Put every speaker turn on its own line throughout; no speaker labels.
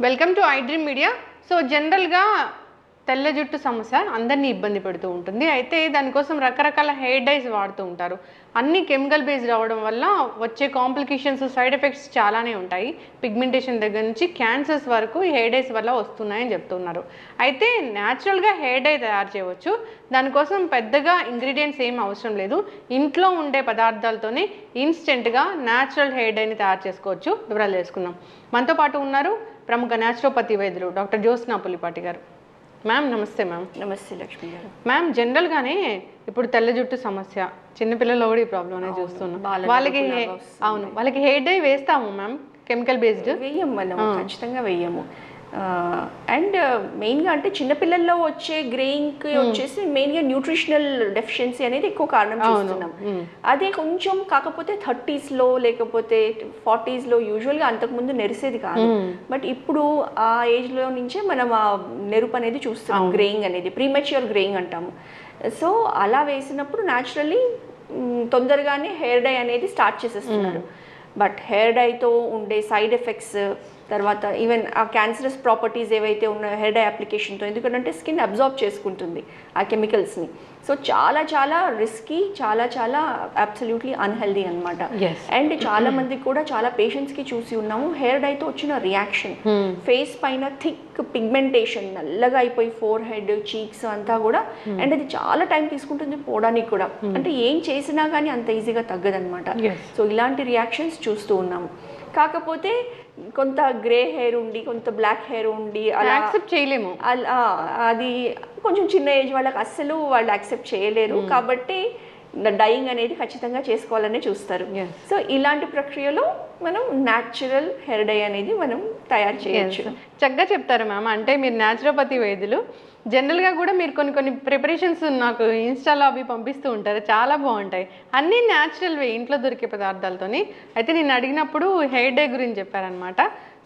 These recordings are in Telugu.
Welcome to I dream media. So జనరల్గా తెల్ల జుట్టు సమస్య అందరినీ ఇబ్బంది పెడుతూ ఉంటుంది. అయితే దానికోసం రకరకాల హెయిర్ డైస్ వాడుతూ ఉంటారు. అన్ని కెమికల్ బేస్డ్ అవ్వడం వల్ల వచ్చే కాంప్లికేషన్స్, సైడ్ ఎఫెక్ట్స్ చాలానే ఉంటాయి. పిగ్మెంటేషన్ దగ్గర నుంచి క్యాన్సర్స్ వరకు ఈ హెయిర్ డైస్ వల్ల వస్తున్నాయని చెప్తున్నారు. అయితే న్యాచురల్గా హెయిర్ డై తయారు చేయవచ్చు. దానికోసం పెద్దగా ఇంగ్రీడియంట్స్ ఏం అవసరం లేదు. ఇంట్లో ఉండే పదార్థాలతోనే ఇన్స్టెంట్గా న్యాచురల్ హెయిర్ డైని తయారు చేసుకోవచ్చు. వివరాలు తెలుసుకుందాం. మనతో పాటు ఉన్నారు ప్రముఖ న్యాచురోపతి వైద్యులు డాక్టర్ జ్యోత్స్నా పులిపాటి గారు. మ్యామ్ నమస్తే. మ్యామ్
నమస్తే లక్ష్మి గారు.
మ్యామ్ జనరల్గానే ఇప్పుడు తెల్ల జుట్టు సమస్య చిన్నపిల్లలు కూడా ఈ ప్రాబ్లం అనేది చూస్తున్నాం. వాళ్ళకి హెయిర్ డై వేస్తాము మ్యామ్, కెమికల్ బేస్డ్
వేయం, మనం ఖచ్చితంగా వేయము. అండ్ మెయిన్గా అంటే చిన్నపిల్లల్లో వచ్చే గ్రేయింగ్కి వచ్చేసి మెయిన్గా న్యూట్రిషనల్ డెఫిషియన్సీ అనేది ఎక్కువ కారణం చూస్తున్నాం. అదే కొంచెం కాకపోతే 30s లేకపోతే 40s యూజువల్గా అంతకుముందు నెరిసేది కాదు. బట్ ఇప్పుడు ఆ ఏజ్లో నుంచే మనం ఆ నెరుపు అనేది చూస్తున్నాం. గ్రేయింగ్ అనేది ప్రీమెచ్యూర్ గ్రేయింగ్ అంటాము. సో అలా వేసినప్పుడు న్యాచురల్లీ తొందరగానే హెయిర్ డై అనేది స్టార్ట్ చేసేస్తున్నారు. బట్ హెయిర్ డైతో ఉండే సైడ్ ఎఫెక్ట్స్, తర్వాత ఈవెన్ ఆ క్యాన్సరస్ ప్రాపర్టీస్ ఏవైతే ఉన్నాయో హెయిర్ డై అప్లికేషన్తో, ఎందుకంటే స్కిన్ అబ్జార్బ్ చేసుకుంటుంది ఆ కెమికల్స్ని. సో చాలా చాలా రిస్కీ, చాలా చాలా అబ్సల్యూట్లీ అన్హెల్దీ అనమాట. అండ్ చాలా మందికి కూడా, చాలా పేషెంట్స్కి చూసి ఉన్నాము హెయిర్ డైతో వచ్చిన రియాక్షన్. ఫేస్ పైన థిక్ పిగ్మెంటేషన్, నల్లగా అయిపోయి ఫోర్ హెడ్, చీక్స్ అంతా కూడా. అండ్ అది చాలా టైం తీసుకుంటుంది పోవడానికి కూడా. అంటే ఏం చేసినా కానీ అంత ఈజీగా తగ్గదనమాట. సో ఇలాంటి రియాక్షన్స్ చూస్తూ ఉన్నాము. కాకపోతే కొంత గ్రే హెయిర్ ఉండి, కొంత బ్లాక్ హెయిర్ ఉండి అలా
యాక్సెప్ట్ చేయలేము.
అది కొంచెం చిన్న ఏజ్ వాళ్ళకి అస్సలు వాళ్ళు యాక్సెప్ట్ చేయలేరు. కాబట్టి డైయింగ్ అనేది ఖచ్చితంగా చేసుకోవాలనే చూస్తారు. సో ఇలాంటి ప్రక్రియలో మనం న్యాచురల్ హెయిర్ డై అనేది మనం తయారు చేయొచ్చు.
చక్కగా చెప్తారు మ్యామ్. అంటే మీరు న్యాచురోపతి వైద్యులు, జనరల్గా కూడా మీరు కొన్ని ప్రిపరేషన్స్ నాకు ఇన్స్టాలో అవి పంపిస్తూ ఉంటారు, చాలా బాగుంటాయి. అన్నీ న్యాచురల్వే, ఇంట్లో దొరికే పదార్థాలతోని. అయితే నేను అడిగినప్పుడు హెయిర్ డే గురించి చెప్పారనమాట.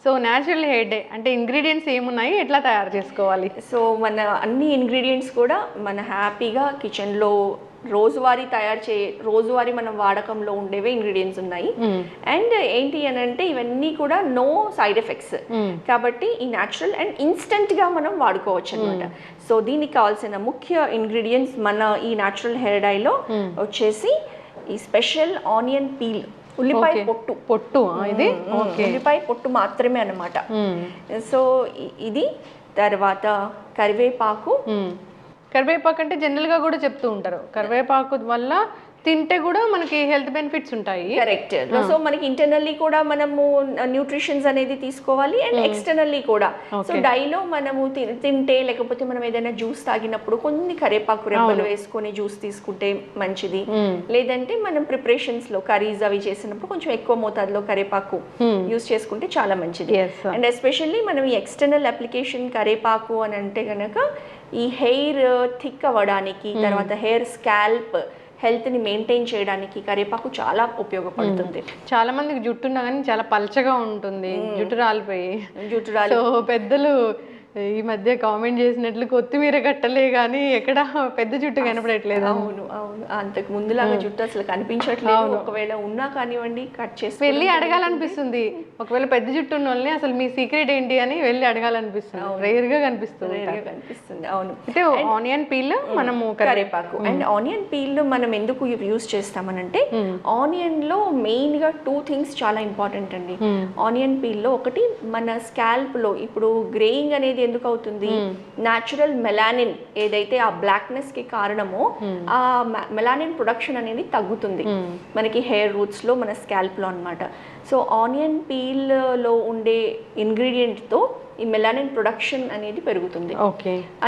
సో న్యాచురల్ హెయిర్ డే అంటే ఇంగ్రీడియంట్స్ ఏమున్నాయి, ఎట్లా తయారు చేసుకోవాలి?
సో మన అన్ని ఇంగ్రీడియంట్స్ కూడా మన హ్యాపీగా కిచెన్లో రోజువారీ మనం వాడకంలో ఉండేవే ఇంగ్రీడియంట్స్ ఉన్నాయి. అండ్ ఏంటి అని అంటే ఇవన్నీ కూడా నో సైడ్ ఎఫెక్ట్స్ కాబట్టి ఈ న్యాచురల్ అండ్ ఇన్స్టెంట్గా మనం వాడుకోవచ్చు అనమాట. సో దీనికి కావాల్సిన ముఖ్య ఇంగ్రీడియంట్స్ మన ఈ న్యాచురల్ హెయిర్ డైలో వచ్చేసి ఈ స్పెషల్ ఆనియన్ పీల్, ఉల్లిపాయ పొట్టు ఇది ఉల్లిపాయ పొట్టు మాత్రమే అన్నమాట. సో ఇది, తర్వాత కరివేపాకు
అంటే జనరల్గా కూడా చెప్తూ ఉంటారు కరివేపాకు వల్ల తింటే కూడా మనకి హెల్త్ బెనిఫిట్స్ ఉంటాయి.
కరెక్ట్. సో మనకి ఇంటర్నల్లీ కూడా మనము న్యూట్రిషన్స్ అనేది తీసుకోవాలి అండ్ ఎక్స్టర్నల్లీ కూడా. సో డైలో మనము తింటే, లేకపోతే మనం ఏదైనా జ్యూస్ తాగినప్పుడు కొన్ని కరివేపాకు రెబ్బలు వేసుకొని జ్యూస్ తీసుకుంటే మంచిది. లేదంటే మనం ప్రిపరేషన్స్ లో కర్రీస్ అవి చేసినప్పుడు కొంచెం ఎక్కువ మోతాదులో కరివేపాకు యూస్ చేసుకుంటే చాలా మంచిది. అండ్ ఎస్పెషల్లీ మనం ఈ ఎక్స్టర్నల్ అప్లికేషన్ కరివేపాకు అని అంటే కనుక ఈ హెయిర్ థిక్ అవ్వడానికి, తర్వాత హెయిర్ స్కాల్ప్ హెల్త్ని మెయింటైన్ చేయడానికి కరివేపాకు చాలా ఉపయోగపడుతుంది.
చాలా మందికి జుట్టు ఉన్నా కానీ చాలా పల్చగా ఉంటుంది, జుట్టు రాలిపోయి. సో పెద్దలు ఈ మధ్య కామెంట్ చేసినట్లు కొత్తిమీర కట్టలే కానీ ఎక్కడ పెద్ద జుట్టు కనపడట్లేదు.
అవును అవును, అంతకు ముందులాగా జుట్టు అసలు కనిపించట్లేదు. ఒకవేళ ఉన్నా కానివ్వండి కట్ చేసి
వెళ్ళి అడగాలనిపిస్తుంది. ఒకవేళ పెద్ద జుట్టు ఉన్న వాళ్ళని అసలు మీ సీక్రెట్ ఏంటి అని వెళ్ళి అడగాలనిపిస్తుంది. రేర్ గా కనిపిస్తుంది.
అవును.
అయితే ఆనియన్ పీల్, మనము
కరివేపాకు అండ్ ఆనియన్ పీల్ మనం ఎందుకు యూజ్ చేస్తామనంటే ఆనియన్ లో మెయిన్ గా 2 థింగ్స్ చాలా ఇంపార్టెంట్ అండి. ఆనియన్ పీల్ లో ఒకటి మన స్కాల్ప్ లో ఇప్పుడు గ్రేయింగ్ అనేది ఎందుకు అవుతుంది, న్యాచురల్ మెలానిన్ ఏదైతే ఆ బ్లాక్నెస్ కి కారణమో ఆ మెలానిన్ ప్రొడక్షన్ అనేది తగ్గుతుంది మనకి హెయిర్ రూట్స్ లో, మన స్కాల్ప్ లో అన్నమాట. సో ఆనియన్ పీల్ లో ఉండే ఇంగ్రీడియంట్ తో ఈ మెలానిన్ ప్రొడక్షన్ అనేది పెరుగుతుంది.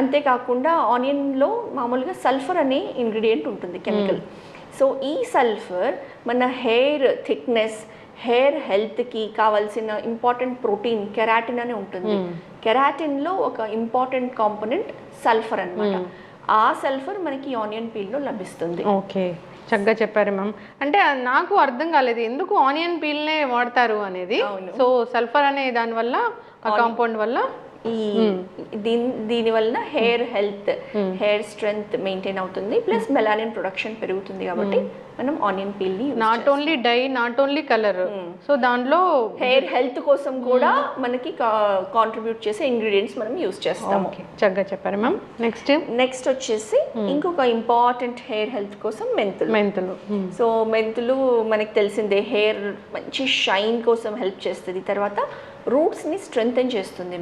అంతేకాకుండా ఆనియన్ లో మామూలుగా సల్ఫర్ అనే ఇంగ్రీడియంట్ ఉంటుంది, కెమికల్. సో ఈ సల్ఫర్ మన హెయిర్ థిక్నెస్, హెయిర్ హెల్త్కి కావాల్సిన ఇంపార్టెంట్ ప్రోటీన్ కెరాటిన్ అని ఉంటుంది. కెరాటిన్లో ఒక ఇంపార్టెంట్ కాంపోనెంట్ సల్ఫర్ అన్నమాట. ఆ సల్ఫర్ మనకి ఆనియన్ పీల్లో లభిస్తుంది.
ఓకే, చక్కగా చెప్పారు మ్యామ్. అంటే నాకు అర్థం కాలేదు ఎందుకు ఆనియన్ పీల్నే వాడతారు అనేది. సో సల్ఫర్ అనే దాని వల్ల, ఆ కాంపౌండ్ వల్ల
దీని వలన hair health, hair strength maintain అవుతుంది, ప్లస్ మెలానిన్ ప్రొడక్షన్ పెరుగుతుంది. కాబట్టి మనం ఆనియన్ పీల్ని
not only dye, not only colour, so దాంట్లో
హెయిర్ హెల్త్ కోసం కూడా మనకి కాంట్రిబ్యూట్ చేసే ఇంగ్రీడియంట్స్ మనం యూస్ చేస్తాము.
చక్కగా చెప్పారు మ్యామ్.
నెక్స్ట్ వచ్చేసి ఇంకొక ఇంపార్టెంట్ హెయిర్ హెల్త్ కోసం మెంతులు. సో మెంతులు మనకి తెలిసిందే హెయిర్ మంచి షైన్ కోసం హెల్ప్ చేస్తుంది. తర్వాత రూట్స్ని స్ట్రెంగ్తెన్ చేస్తుంది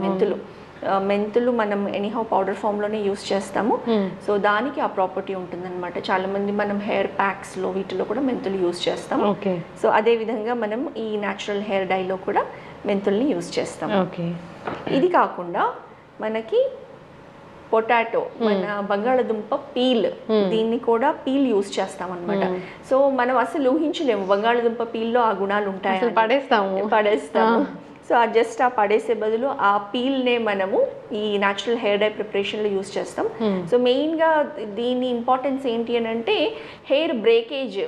మెంతులు మనం ఎనీహౌ పౌడర్ ఫామ్లోనే యూస్ చేస్తాము. సో దానికి ఆ ప్రాపర్టీ ఉంటుందన్నమాట. చాలామంది మనం హెయిర్ ప్యాక్స్లో వీటిలో కూడా మెంతులు యూస్ చేస్తాము. సో అదే విధంగా మనం ఈ న్యాచురల్ హెయిర్ డైలో కూడా మెంతుల్ని యూస్ చేస్తాము. ఇది కాకుండా మనకి పొటాటో, మన బంగాళదుంప పీల్, దీన్ని కూడా పీల్ యూస్ చేస్తాం అనమాట. సో మనం అసలు ఊహించలేము బంగాళదుంప పీల్లో ఆ గుణాలు ఉంటాయి, పడేస్తాము. సో జస్ట్ ఆ పడేసే బదులు ఆ పీల్నే మనము ఈ న్యాచురల్ హెయిర్ డై ప్రిపరేషన్లో యూస్ చేస్తాం. సో మెయిన్గా దీని ఇంపార్టెన్స్ ఏంటి అని అంటే హెయిర్ బ్రేకేజ్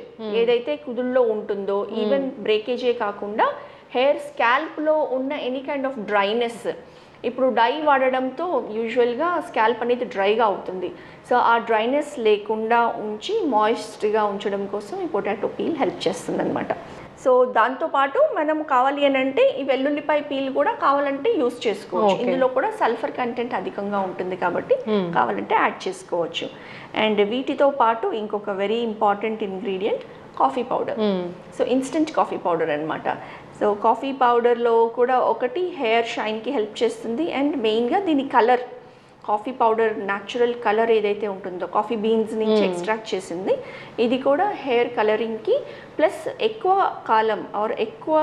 ఏదైతే కుదుల్లో ఉంటుందో, ఈవెన్ బ్రేకేజే కాకుండా హెయిర్ స్కాల్ప్లో ఉన్న ఎనీ కైండ్ ఆఫ్ డ్రైనెస్, ఇప్పుడు డై వాడడంతో యూజువల్గా స్కాల్ప్ అనేది డ్రైగా అవుతుంది. సో ఆ డ్రైనెస్ లేకుండా ఉంచి మాయిస్ట్గా ఉంచడం కోసం ఈ పొటాటో పీల్ హెల్ప్ చేస్తుంది అనమాట. సో దాంతోపాటు మనం కావాలి అని అంటే ఈ వెల్లుల్లిపాయ పీల్ కూడా కావాలంటే యూస్ చేసుకోవచ్చు. ఇందులో కూడా సల్ఫర్ కంటెంట్ అధికంగా ఉంటుంది కాబట్టి కావాలంటే యాడ్ చేసుకోవచ్చు. అండ్ వీటితో పాటు ఇంకొక very important ingredient coffee powder. So instant coffee powder అనమాట. సో కాఫీ పౌడర్లో కూడా ఒకటి హెయిర్ షైన్కి హెల్ప్ చేస్తుంది. అండ్ మెయిన్గా దీని colour, coffee powder natural colour ఏదైతే ఉంటుందో కాఫీ బీన్స్ నుంచి ఎక్స్ట్రాక్ట్ చేసింది, ఇది కూడా హెయిర్ కలరింగ్కి ప్లస్ ఎక్కువ కాలం ఆర్ ఎక్కువ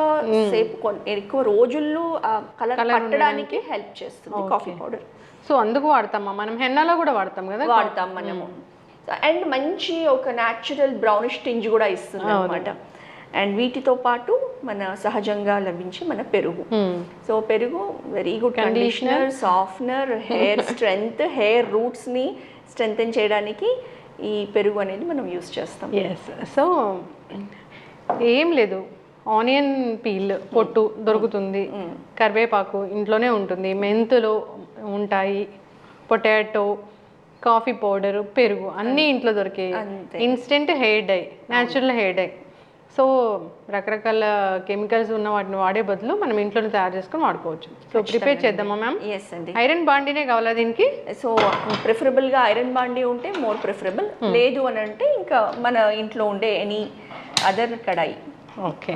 సేపు ఎక్కువ రోజుల్లో ఆ కలర్ పట్టడానికి హెల్ప్ చేస్తుంది కాఫీ పౌడర్.
సో అందుకు వాడతామా మనం? హెన్నాలో కూడా వాడతాం కదా,
వాడతాం మనము. అండ్ మంచి ఒక న్యాచురల్ బ్రౌనిష్ టింజ్ కూడా ఇస్తుంది అనమాట. అండ్ వీటితో పాటు మన సహజంగా లభించే మన పెరుగు. సో పెరుగు very good conditioner, softener, hair strength, hair రూట్స్ని స్ట్రెంగ్తెన్ చేయడానికి ఈ పెరుగు అనేది మనం యూస్ చేస్తాం.
సో ఏం లేదు, ఆనియన్ పీల్ పొట్టు దొరుకుతుంది, కరివేపాకు ఇంట్లోనే ఉంటుంది, మెంతులు ఉంటాయి, పొటాటో, కాఫీ పౌడర్, పెరుగు అన్నీ ఇంట్లో దొరికే instant hair dye, natural hair dye. So రకరకాల కెమికల్స్ ఉన్న వాటిని వాడే బదులు మనం ఇంట్లోనే తయారు చేసుకొని వాడుకోవచ్చు. సో ప్రిపేర్ చేద్దామా మ్యామ్?
ఎస్ అండి.
ఐరన్ బాండీనే కావాలా దీనికి?
సో ప్రిఫరబుల్గా ఐరన్ బాండీ ఉంటే మోర్ ప్రిఫరబుల్, లేదు అని అంటే ఇంకా మన ఇంట్లో ఉండే ఎనీ అదర్ కడాయి.
ఓకే.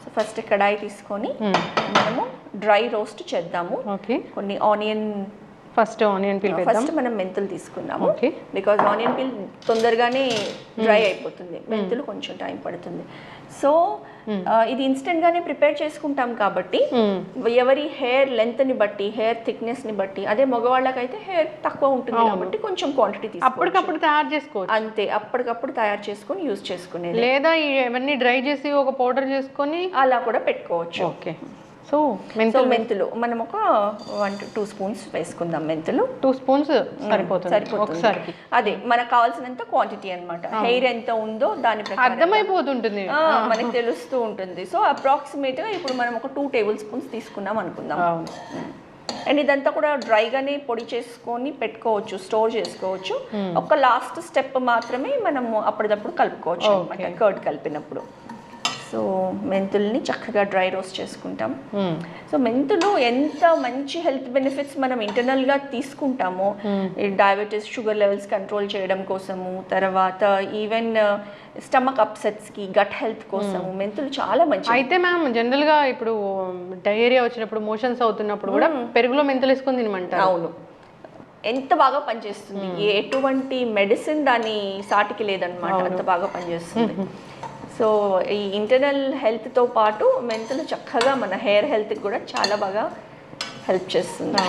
సో ఫస్ట్ కడాయి తీసుకొని మనము డ్రై రోస్ట్ చేద్దాము.
ఓకే.
కొన్ని ఆనియన్,
ఫస్ట్ ఆనియన్ పీల్ పెడదాం.
ఫస్ట్ మనం మెంతులు తీసుకుందాము, బికాజ్ ఆనియన్ పీల్ తొందరగానే డ్రై అయిపోతుంది, మెంతులు కొంచెం టైం పడుతుంది. సో ఇది ఇన్స్టెంట్ గానే ప్రిపేర్ చేసుకుంటాం కాబట్టి ఎవరి హెయిర్ లెంత్ ని బట్టి, హెయిర్ థిక్నెస్ ని బట్టి, అదే మగవాళ్ళకైతే హెయిర్ తక్కువ ఉంటుంది కాబట్టి కొంచెం క్వాంటిటీ తీసుకోవచ్చు,
అప్పటికప్పుడు తయారు చేసుకోవచ్చు.
అంతే, అప్పటికప్పుడు తయారు చేసుకొని యూజ్ చేసుకునేది.
లేదా ఇవన్నీ డ్రై చేసి ఒక పౌడర్ చేసుకొని అలా కూడా పెట్టుకోవచ్చు.
ఓకే.
సో
మెంతులు మనం ఒక 1 to 2 స్పూన్స్ వేసుకుందాం. మెంతులు
2 స్పూన్స్ సరిపోతుంది ఒకసారికి.
అదే మనకు కావాల్సినంత క్వాంటిటీ అన్నమాట. హెయిర్ ఎంత ఉందో దాని ప్రకారం
అర్థమైపోతుంటుంది,
మనకు తెలుస్తూ ఉంటుంది. సో అప్రాక్సిమేట్ గా ఇప్పుడు మనం ఒక 2 టేబుల్ స్పూన్స్ తీసుకున్నాం అనుకుందాం. అండ్ ఇదంతా కూడా డ్రైగానే పొడి చేసుకొని పెట్టుకోవచ్చు, స్టోర్ చేసుకోవచ్చు. ఒక లాస్ట్ స్టెప్ మాత్రమే మనము అప్పటిదప్పుడు కలుపుకోవచ్చు అనమాట, కర్డ్ కలిపినప్పుడు. సో మెంతుల్ని చక్కగా డ్రై రోస్ట్ చేసుకుంటాం. సో మెంతులు ఎంత మంచి హెల్త్ బెనిఫిట్స్ మనం ఇంటర్నల్గా తీసుకుంటామో, డయాబెటీస్, షుగర్ లెవెల్స్ కంట్రోల్ చేయడం కోసము, తర్వాత ఈవెన్ స్టమక్ అప్సెట్స్కి, గట్ హెల్త్ కోసము మెంతులు చాలా మంచి.
అయితే మ్యామ్ జనరల్గా ఇప్పుడు డయేరియా వచ్చినప్పుడు, మోషన్స్ అవుతున్నప్పుడు కూడా పెరుగులో మెంతులు వేసుకొని తినమంటారు.
అవును, ఎంత బాగా పనిచేస్తుంది. ఎటువంటి మెడిసిన్ దాని సాటికి లేదనమాట, అంత బాగా పనిచేస్తుంది. సో ఈ ఇంటర్నల్ హెల్త్తో పాటు మెంతులు చక్కగా మన హెయిర్ హెల్త్కి కూడా చాలా బాగా హెల్ప్ చేస్తుంది.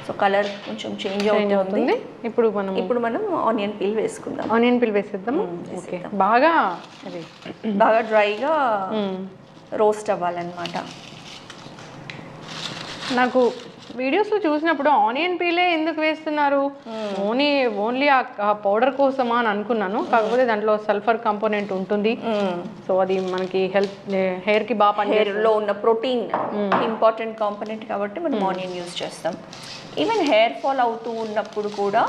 సో కలర్ కొంచెం చేంజ్ అవుతుంది. ఇప్పుడు మనం ఆనియన్ పీల్ వేసుకుందాం.
ఆనియన్ పీల్ వేసేద్దాము. ఓకే. బాగా
డ్రైగా రోస్ట్ అవ్వాలన్నమాట.
నాకు వీడియోస్లో చూసినప్పుడు ఆనియన్ పీలే ఎందుకు వేస్తున్నారు, ఓన్లీ ఆ పౌడర్ కోసమా అని అనుకున్నాను. కాకపోతే దాంట్లో సల్ఫర్ కంపోనెంట్ ఉంటుంది. సో అది మనకి హెయిర్కి బాగా పనిచేస్తుంది.
హెయిర్లో ఉన్న ప్రోటీన్ ఇంపార్టెంట్ కాంపోనెంట్ కాబట్టి మనం ఆనియన్ యూస్ చేస్తాం. ఈవెన్ హెయిర్ ఫాల్ అవుతూ ఉన్నప్పుడు కూడా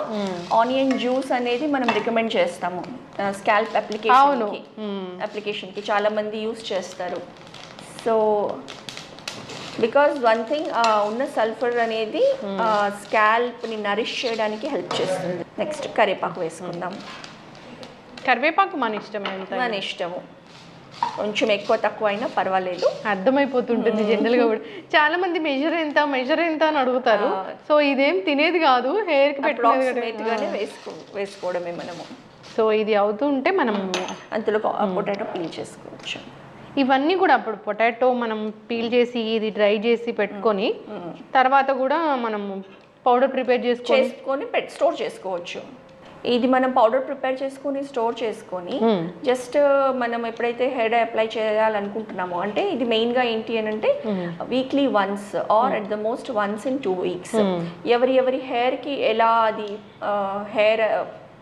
ఆనియన్ జ్యూస్ అనేది మనం రికమెండ్ చేస్తాము స్కాల్ప్ అప్లికేషన్కి చాలా మంది యూస్ చేస్తారు. సో బికాజ్ వన్ థింగ్ ఉన్న సల్ఫర్ అనేది స్కాల్ప్ని నరిష్ చేయడానికి హెల్ప్ చేస్తుంది. నెక్స్ట్ కరివేపాకు వేసుకుందాం.
కరివేపాకు మన ఇష్టం,
మన ఇష్టము, కొంచెం ఎక్కువ తక్కువ అయినా పర్వాలేదు.
అర్థమైపోతుంటుంది జనరల్గా కూడా. చాలా మంది మెజర్ ఎంత అని అడుగుతారు. సో ఇదేం తినేది కాదు, హెయిర్కి
అప్రాక్సిమేట్గానే వేసుకోవడమే మనము.
సో ఇది అవుతూ ఉంటే మనం
అంతలో పొటాటో పీల్ చేసుకోవచ్చు.
ఇవన్నీ కూడా అప్పుడు పొటాటో మనం పీల్ చేసి ఇది డ్రై చేసి పెట్టుకొని తర్వాత కూడా మనం పౌడర్ ప్రిపేర్ చేసుకొని
స్టోర్ చేసుకోవచ్చు. ఇది మనం పౌడర్ ప్రిపేర్ చేసుకొని స్టోర్ చేసుకొని జస్ట్ మనం ఎప్పుడైతే హెయిర్ అప్లై చేయాలనుకుంటున్నామో, అంటే ఇది మెయిన్గా ఏంటి అని అంటే weekly once or at the most once in 2 weeks ఎవరి హెయిర్కి ఎలా అది హెయిర్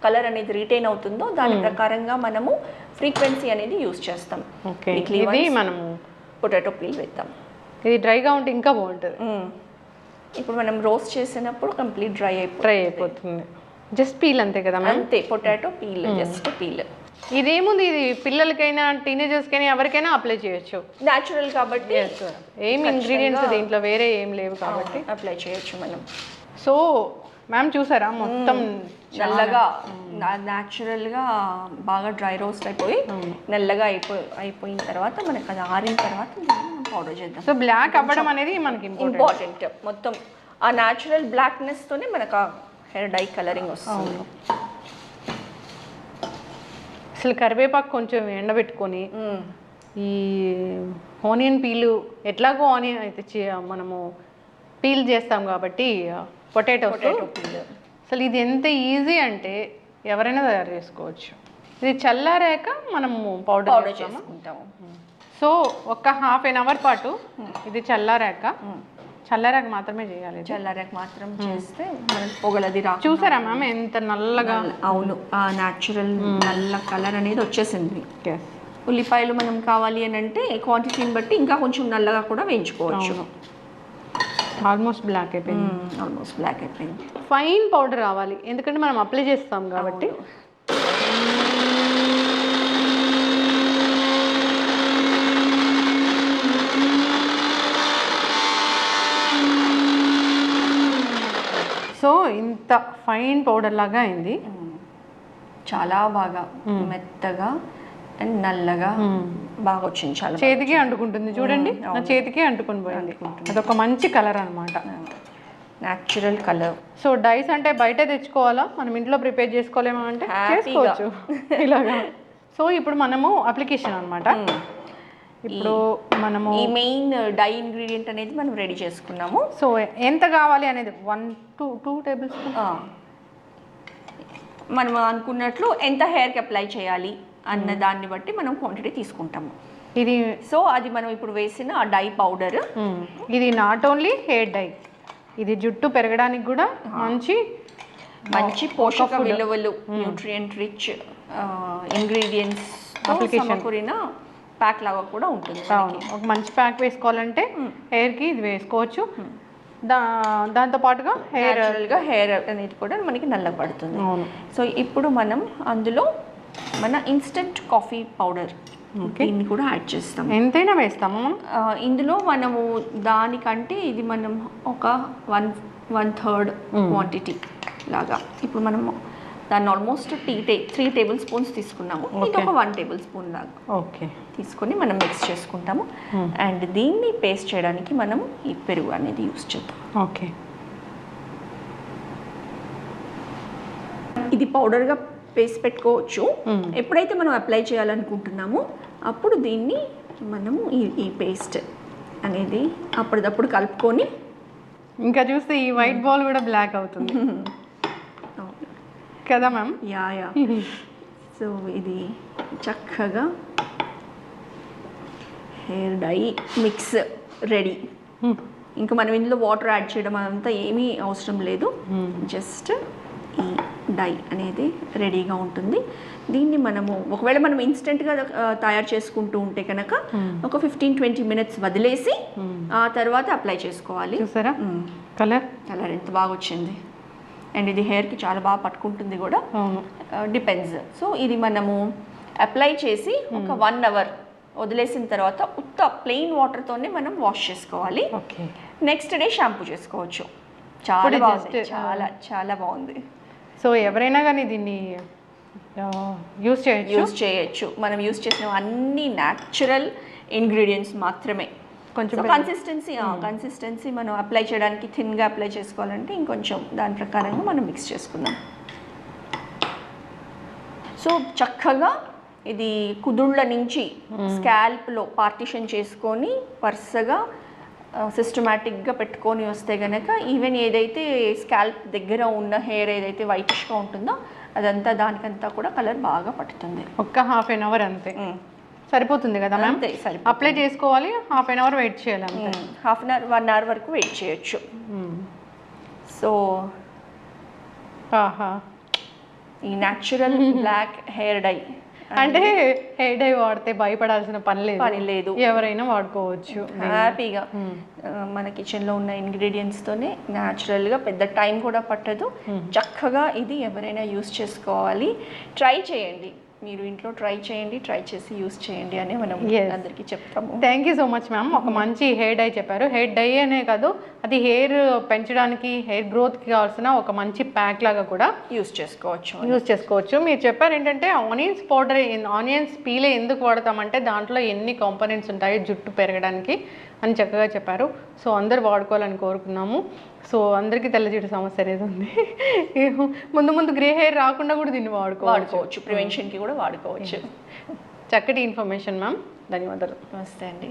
కలర్ అనేది రిటైన్ అవుతుందో దాని ప్రకారంగా మనము ఫ్రీక్వెన్సీ అనేది యూస్ చేస్తాం.
ఇది మనము
పొటాటో పీల్ వేద్దాం.
ఇది డ్రైగా ఉంటే ఇంకా బాగుంటుంది.
ఇప్పుడు మనం రోస్ట్ చేసినప్పుడు కంప్లీట్ డ్రై
అయిపోతుంది. జస్ట్ పీల్ అంతే కదా మ్యామ్?
అంతే, పొటాటో పీల్, జస్ట్ పీల్.
ఇదేముంది, ఇది పిల్లలకైనా టీనేజర్స్కైనా ఎవరికైనా అప్లై చేయొచ్చు.
న్యాచురల్ కాబట్టి
ఏం ఇంగ్రీడియంట్స్ దీంట్లో వేరే ఏం లేవు కాబట్టి
అప్లై చేయొచ్చు మనం.
సో మ్యామ్ చూసారా, మొత్తం
నల్లగా న్యాచురల్గా బాగా డ్రై రోస్ట్ అయిపోయి నల్లగా అయిపోయిన తర్వాత మనకి అది ఆరిన తర్వాత పౌడర్ చేద్దాం.
సో బ్లాక్ అవ్వడం అనేది మనకి
ఇంపార్టెంట్. మొత్తం ఆ న్యాచురల్ బ్లాక్నెస్తోనే మనకు ఆ హెయిర్ డై కలరింగ్ వస్తుంది.
అసలు కరివేపాకు కొంచెం ఎండబెట్టుకొని ఈ ఆనియన్ పీలు ఎట్లాగో ఆనియన్ అయితే మనము పీల్ చేస్తాం కాబట్టి పొటాటో పీల్, అసలు ఇది ఎంత ఈజీ అంటే ఎవరైనా తయారు చేసుకోవచ్చు. ఇది చల్లారాక మనము పౌడర్
చేసుకుంటాము.
సో ఒక ½ an hour పాటు ఇది చల్లారాక మాత్రమే చేయాలి.
చల్లారాక మాత్రం చేస్తే మనకి పొగలది రా.
చూసారా మ్యామ్ ఎంత నల్లగా?
అవును, ఆ న్యాచురల్ నల్ల కలర్ అనేది వచ్చేసింది. ఉల్లిపాయలు మనం కావాలి అని అంటే క్వాంటిటీని బట్టి ఇంకా కొంచెం నల్లగా కూడా వేయించుకోవచ్చు.
ఆల్మోస్ట్ బ్లాక్ అయిపోయింది. ఫైన్ పౌడర్ రావాలి, ఎందుకంటే మనం అప్లై చేస్తాం కాబట్టి. సో ఇంత ఫైన్ పౌడర్ లాగా అయింది,
చాలా బాగా మెత్తగా అండ్ నల్లగా బాగా వచ్చింది. చాలా
చేతికి అంటుకుంటుంది చూడండి, నా చేతికి అంటుకొని పోయింది. అదొక మంచి కలర్ అనమాట,
న్యాచురల్ కలర్.
సో డైస్ అంటే బయట తెచ్చుకోవాలా, మనం ఇంట్లో ప్రిపేర్ చేసుకోలేమా అంటే చేసుకోవచ్చు ఇలాగా. సో ఇప్పుడు మనము అప్లికేషన్ అనమాట. ఇప్పుడు మనము
ఈ మెయిన్ డై ఇంగ్రీడియంట్ అనేది మనం రెడీ చేసుకున్నాము.
సో ఎంత కావాలి అనేది 1 to 2 tablespoons
మనం అనుకున్నట్లు ఎంత హెయిర్కి అప్లై చేయాలి అన్న దాన్ని బట్టి మనం క్వాంటిటీ తీసుకుంటాము.
ఇది
సో అది మనం ఇప్పుడు వేసిన ఆ డై పౌడర్,
ఇది నాట్ ఓన్లీ హెయిర్ డై, ఇది జుట్టు పెరగడానికి కూడా మంచి
పోషక విలువలు, న్యూట్రియంట్ రిచ్ ఇంగ్రీడియంట్స్ సమకూరిన ప్యాక్ లాగా కూడా ఉంటుంది.
ఒక మంచి ప్యాక్ వేసుకోవాలంటే హెయిర్కి ఇది వేసుకోవచ్చు. దాంతో పాటుగా
హెయిర్ అనేది కూడా మనకి నల్లగా పడుతుంది. సో ఇప్పుడు మనం అందులో మన ఇన్స్టెంట్ కాఫీ పౌడర్ దీన్ని కూడా యాడ్ చేస్తాం.
ఎంతైనా వేస్తాము
ఇందులో. మనము దానికంటే ఇది మనం ఒక 1/3 క్వాంటిటీ లాగా. ఇప్పుడు మనము దాన్ని ఆల్మోస్ట్ 3 tablespoons తీసుకున్నాము. ఇది ఒక 1 tablespoon లాగా తీసుకొని మనం మిక్స్ చేసుకుంటాము. అండ్ దీన్ని పేస్ట్ చేయడానికి మనం ఈ పెరుగు అనేది యూస్ చేద్దాం. ఇది పౌడర్గా పేస్ట్ పెట్టుకోవచ్చు. ఎప్పుడైతే మనం అప్లై చేయాలనుకుంటున్నామో అప్పుడు దీన్ని మనము ఈ పేస్ట్ అనేది అప్పటిదప్పుడు కలుపుకొని,
ఇంకా చూస్తే ఈ వైట్ బాల్ కూడా బ్లాక్ అవుతుంది కదా మ్యామ్?
యా. సో ఇది చక్కగా హెయిర్ డై మిక్స్ రెడీ. ఇంకా మనం ఇందులో వాటర్ యాడ్ చేయడం అదంతా ఏమీ అవసరం లేదు. జస్ట్ ఈ డై అనేది రెడీగా ఉంటుంది. దీన్ని మనము ఒకవేళ మనం ఇన్స్టెంట్గా తయారు చేసుకుంటూ ఉంటే కనుక ఒక 15-20 మినిట్స్ వదిలేసి ఆ తర్వాత అప్లై చేసుకోవాలి.
చూసారా కలర్
ఎంత బాగా వచ్చింది. అండ్ ఇది హెయిర్కి చాలా బాగా పట్టుకుంటుంది కూడా, డిపెండ్స్. సో ఇది మనము అప్లై చేసి ఒక 1 అవర్ వదిలేసిన తర్వాత ఉత్త ప్లెయిన్ వాటర్తోనే మనం వాష్ చేసుకోవాలి. నెక్స్ట్ డే షాంపూ చేసుకోవచ్చు. చాలా బాగుంది, చాలా చాలా బాగుంది.
సో ఎవరైనా కానీ దీన్ని యూస్
చేయొచ్చు. మనం యూస్ చేసిన అన్ని న్యాచురల్ ఇంగ్రీడియంట్స్ మాత్రమే. కొంచెం కన్సిస్టెన్సీ మనం అప్లై చేయడానికి థిన్గా అప్లై చేసుకోవాలంటే ఇంకొంచెం దాని ప్రకారంగా మనం మిక్స్ చేసుకుందాం. సో చక్కగా ఇది కుదుళ్ళ నుంచి స్కాల్ప్లో పార్టిషన్ చేసుకొని వరుసగా సిస్టమాటిక్గా పెట్టుకొని వస్తే కనుక ఈవెన్ ఏదైతే స్కాల్ప్ దగ్గర ఉన్న హెయిర్ ఏదైతే వైటిష్గా ఉంటుందో అదంతా దానికంతా కూడా కలర్ బాగా పట్టుతుంది.
ఒక్క హాఫ్ అన్ అవర్ అంతే సరిపోతుంది కదా మ్యామ్? అప్లై చేసుకోవాలి, హాఫ్ అన్ అవర్ వెయిట్ చేయాలి అంతే.
హాఫ్ అన్ అవర్ 1 అవర్ వరకు వెయిట్ చేయొచ్చు. సో ఈ న్యాచురల్ బ్లాక్ హెయిర్ డై
అంటే హెయిర్ డై వాడితే భయపడాల్సిన పని లేదు, ఎవరైనా వాడుకోవచ్చు
హ్యాపీగా. మన కిచెన్లో ఉన్న ఇంగ్రీడియంట్స్తోనే న్యాచురల్గా పెద్ద టైం కూడా పట్టదు. చక్కగా ఇది ఎవరైనా యూస్ చేసుకోవాలి. ట్రై చేయండి, మీరు ఇంట్లో ట్రై చేసి యూస్ చేయండి అని మనం అందరికీ చెప్తాము.
Thank you so much ma'am. ఒక మంచి హెయిర్ డై చెప్పారు. హెయిర్ డై అనే కాదు, అది హెయిర్ పెంచడానికి హెయిర్ గ్రోత్కి కావాల్సిన ఒక మంచి ప్యాక్ లాగా కూడా యూస్ చేసుకోవచ్చు. మీరు చెప్పారు ఏంటంటే ఆనియన్స్ పీలే ఎందుకు వాడతామంటే దాంట్లో ఎన్ని కాంపోనెంట్స్ ఉంటాయి జుట్టు పెరగడానికి అని చక్కగా చెప్పారు. సో అందరు వాడుకోవాలని కోరుకున్నాము. సో అందరికీ తెల్ల జుట్టు సమస్య అనేది ఉంది. ముందు గ్రే హెయిర్ రాకుండా కూడా దీన్ని వాడుకోవచ్చు,
ప్రివెన్షన్కి కూడా వాడుకోవచ్చు.
చక్కటి ఇన్ఫర్మేషన్ మ్యామ్, ధన్యవాదాలు.
నమస్తే అండి.